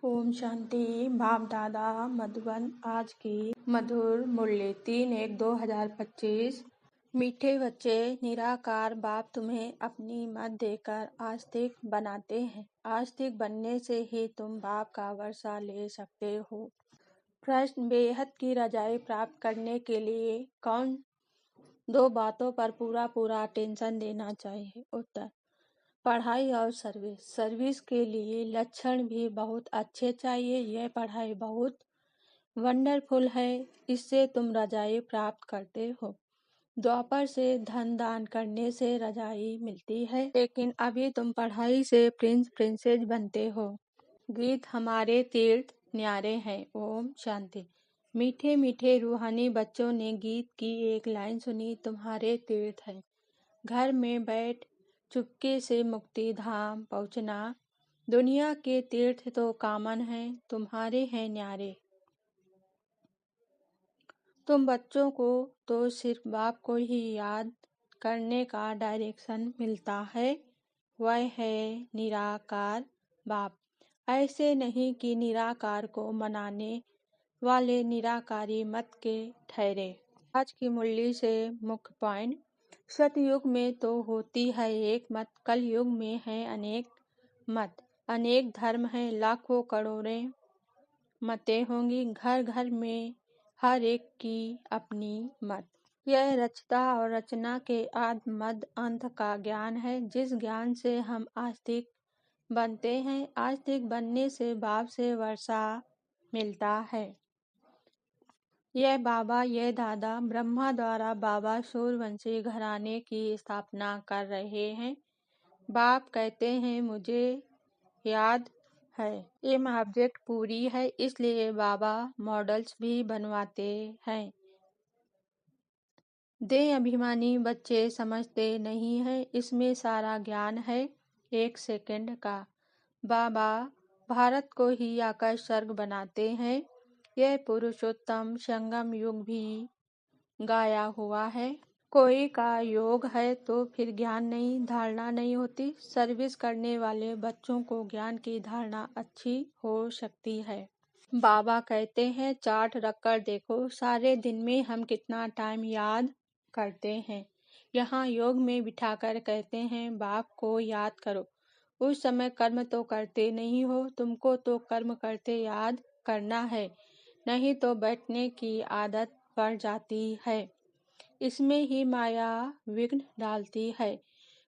ओम शांति। बाप दादा मधुबन। आज की मधुर मुरली 3/1/2025। मीठे बच्चे, निराकार बाप तुम्हें अपनी मत देकर आस्तिक बनाते हैं। आस्तिक बनने से ही तुम बाप का वर्षा ले सकते हो। प्रश्न: बेहद की रजाई प्राप्त करने के लिए कौन दो बातों पर पूरा अटेंशन देना चाहिए? उत्तर: पढ़ाई और सर्विस। सर्विस के लिए लक्षण भी बहुत अच्छे चाहिए। यह पढ़ाई बहुत वंडरफुल है, इससे तुम रजाई प्राप्त करते हो। द्वापर से धन दान करने से रजाई मिलती है, लेकिन अभी तुम पढ़ाई से प्रिंस प्रिंसेस बनते हो। गीत हमारे तीर्थ न्यारे हैं। ओम शांति। मीठे मीठे रूहानी बच्चों ने गीत की एक लाइन सुनी, तुम्हारे तीर्थ है। घर में बैठ चुपके से मुक्ति धाम पहुँचना। दुनिया के तीर्थ तो कॉमन हैं, तुम्हारे हैं न्यारे। तुम बच्चों को तो सिर्फ बाप को ही याद करने का डायरेक्शन मिलता है, वह है निराकार बाप। ऐसे नहीं कि निराकार को मनाने वाले निराकारी मत के ठहरे। आज की मुरली से मुख्य पॉइंट: सतयुग में तो होती है एक मत, कल युग में है अनेक मत। अनेक धर्म हैं, लाखों करोड़ों मतें होंगी, घर घर में हर एक की अपनी मत। यह रचता और रचना के आदि मध्य अंत का ज्ञान है, जिस ज्ञान से हम आस्तिक बनते हैं। आस्तिक बनने से बाप से वर्षा मिलता है। यह बाबा, यह दादा ब्रह्मा द्वारा बाबा सूर्यवंशी घराने की स्थापना कर रहे हैं। बाप कहते हैं मुझे याद है। एम ऑब्जेक्ट पूरी है, इसलिए बाबा मॉडल्स भी बनवाते हैं। देह अभिमानी बच्चे समझते नहीं हैं, इसमें सारा ज्ञान है एक सेकंड का। बाबा भारत को ही आकर स्वर्ग बनाते हैं। यह पुरुषोत्तम संगम युग भी गाया हुआ है। कोई का योग है तो फिर ज्ञान नहीं, धारणा नहीं होती। सर्विस करने वाले बच्चों को ज्ञान की धारणा अच्छी हो सकती है। बाबा कहते हैं चार्ट रखकर देखो, सारे दिन में हम कितना टाइम याद करते हैं। यहाँ योग में बिठाकर कहते हैं बाप को याद करो। उस समय कर्म तो करते नहीं हो, तुमको तो कर्म करते याद करना है, नहीं तो बैठने की आदत पड़ जाती है। इसमें ही माया विघ्न डालती है।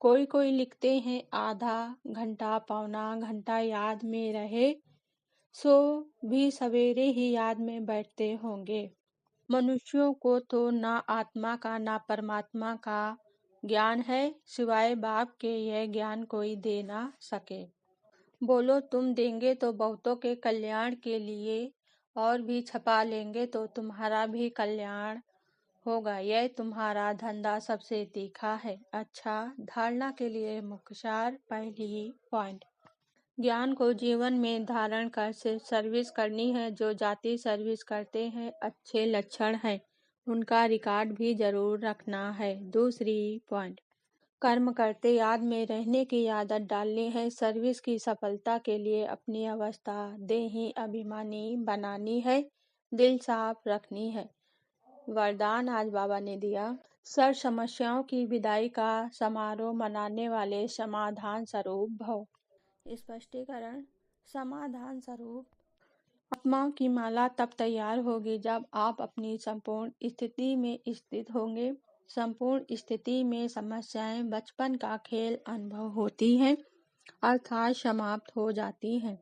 कोई लिखते हैं आधा घंटा पौना घंटा याद में रहे, सो भी सवेरे ही याद में बैठते होंगे। मनुष्यों को तो ना आत्मा का ना परमात्मा का ज्ञान है, सिवाय बाप के यह ज्ञान कोई दे ना सके। बोलो तुम देंगे तो बहुतों के कल्याण के लिए, और भी छपा लेंगे तो तुम्हारा भी कल्याण होगा। यह तुम्हारा धंधा सबसे तीखा है। अच्छा, धारणा के लिए मुख्य सार। पहली पॉइंट: ज्ञान को जीवन में धारण कर सिर्फ सर्विस करनी है। जो जाति सर्विस करते हैं अच्छे लक्षण है, उनका रिकॉर्ड भी जरूर रखना है। दूसरी पॉइंट: कर्म करते याद में रहने की आदत डालनी है। सर्विस की सफलता के लिए अपनी अवस्था देही अभिमानी बनानी है, दिल साफ रखनी है। वरदान आज बाबा ने दिया: सर समस्याओं की विदाई का समारोह मनाने वाले समाधान स्वरूप भव। स्पष्टीकरण: समाधान स्वरूप आत्माओं की माला तब तैयार होगी जब आप अपनी संपूर्ण स्थिति में स्थित होंगे। संपूर्ण स्थिति में समस्याएं बचपन का खेल अनुभव होती हैं, अर्थात समाप्त हो जाती हैं।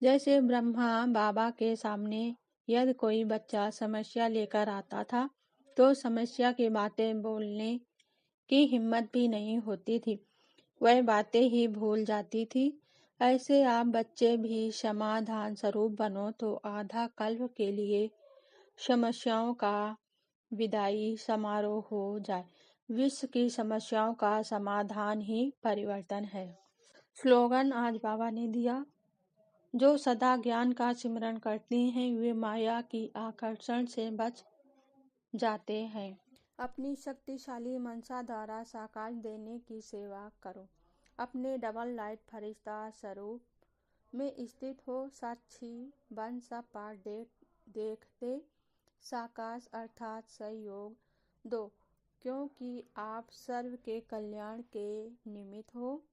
जैसे ब्रह्मा बाबा के सामने यदि कोई बच्चा समस्या लेकर आता था तो समस्या की बातें बोलने की हिम्मत भी नहीं होती थी, वह बातें ही भूल जाती थी। ऐसे आप बच्चे भी समाधान स्वरूप बनो तो आधा कल्प के लिए समस्याओं का विदाई समारोह हो जाए। विश्व की समस्याओं का समाधान ही परिवर्तन है। स्लोगन आज बाबा ने दिया: जो सदा ज्ञान का सिमरन करती हैं वे माया की आकर्षण से बच जाते हैं। अपनी शक्तिशाली मनसा द्वारा साकार देने की सेवा करो। अपने डबल लाइट फरिश्ता स्वरूप में स्थित हो, साक्षी बन सब पाठ देखते, साकाश अर्थात सहयोग दो, क्योंकि आप सर्व के कल्याण के निमित्त हो।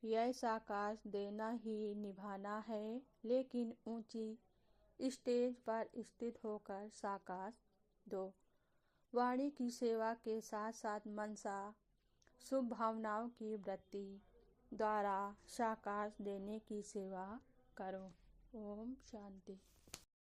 यह साकाश देना ही निभाना है, लेकिन ऊंची स्टेज पर स्थित होकर साकाश दो। वाणी की सेवा के साथ साथ मनसा शुभ भावनाओं की वृत्ति द्वारा साकाश देने की सेवा करो। ओम शांति।